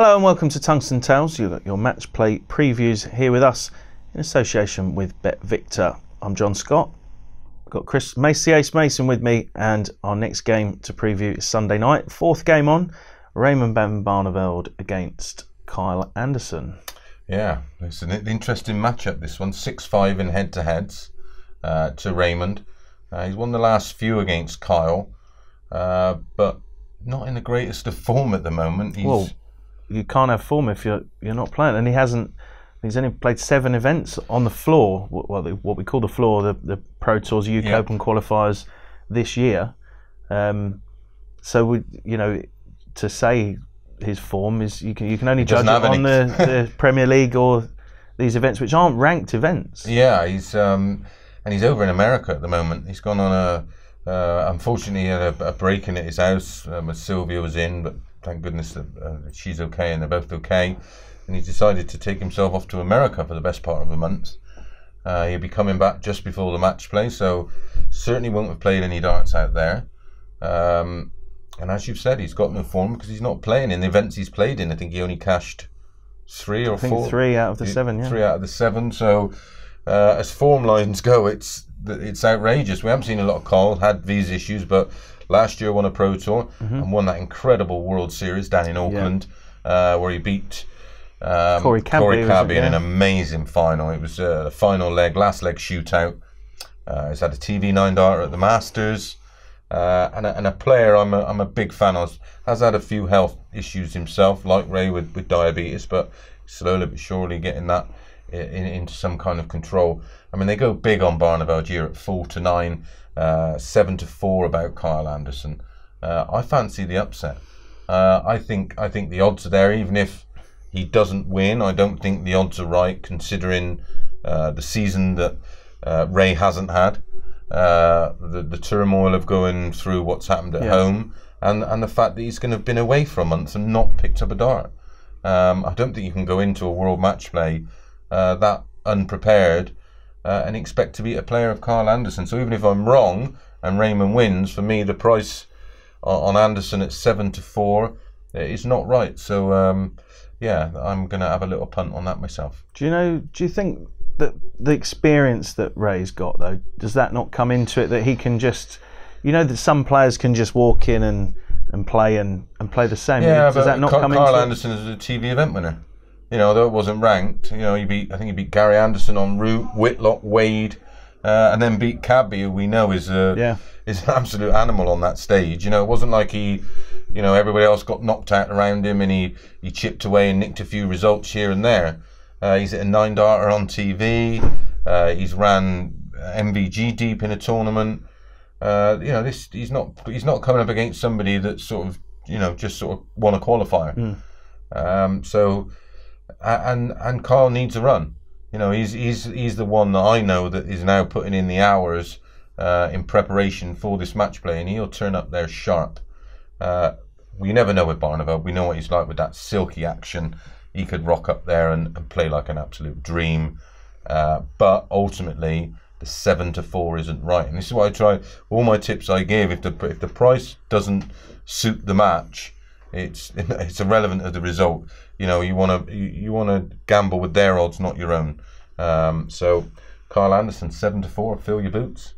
Hello and welcome to Tungsten Tales. You've got your match play previews here with us in association with BetVictor. I'm John Scott. I've got Chris Ace Mason with me, and our next game to preview is Sunday night. Fourth game on, Raymond van Barneveld against Kyle Anderson. Yeah, it's an interesting matchup, this one. 6-5 in head-to-heads to Raymond. He's won the last few against Kyle, but not in the greatest of form at the moment. Well, you can't have form if you're not playing, and he's only played 7 events on the floor, what we call the floor, the Pro Tours UK Open qualifiers this year. So to say his form is you can only judge it on the Premier League or these events, which aren't ranked events. Yeah, he's over in America at the moment. He's gone on unfortunately, he had a break-in at his house when Sylvia was in, but thank goodness that she's okay and they're both okay. And he decided to take himself off to America for the best part of a month. He'll be coming back just before the match play, so certainly won't have played any darts out there. And as you've said, he's got no form because he's not playing in the events he's played in. I think he only cashed 3 or 4. 3 out of the 7, yeah. 3 out of the 7. So as form lines go, it's outrageous. We haven't seen a lot of Kyle, had these issues, but last year won a Pro Tour and won that incredible World Series down in Auckland, where he beat Corey Cabby in an amazing final. It was the final leg, last leg shootout. He's had a TV9 darter at the Masters, and a player I'm a big fan of. Has had a few health issues himself, like Ray with diabetes, but slowly but surely getting that into some kind of control. I mean, they go big on Barneveld here at 4-9, 7-4 about Kyle Anderson. I fancy the upset. I think the odds are there, even if he doesn't win. I don't think the odds are right, considering the season that Ray hasn't had, the turmoil of going through what's happened at home, and the fact that he's going to have been away for a month and not picked up a dart. I don't think you can go into a world match play that unprepared and expect to beat a player of Kyle Anderson. So even if I'm wrong and Raymond wins, for me the price on Anderson at 7-4 is not right. So yeah, I'm going to have a little punt on that myself. Do you think that the experience that Ray's got, though, does that not come into it, that he can just, that some players can just walk in and play the same? Yeah, does that not come Kyle into Anderson is a TV event winner. Although it wasn't ranked, I think he beat Gary Anderson en route, Whitlock, Wade, and then beat Cabby, who we know is an absolute animal on that stage. It wasn't like he, everybody else got knocked out around him and he chipped away and nicked a few results here and there. He's at a 9 darter on TV. He's ran MVG deep in a tournament. He's not coming up against somebody that sort of just sort of won a qualifier. And Kyle needs a run. He's the one that I know that is now putting in the hours in preparation for this match play, and he'll turn up there sharp. We never know with Barneveld. We know what he's like with that silky action. He could rock up there and play like an absolute dream. But ultimately, the 7-4 isn't right. And this is why I try all my tips I give. If the price doesn't suit the match, it's irrelevant of the result. You want to gamble with their odds, not your own. So Kyle Anderson 7-4. Fill your boots.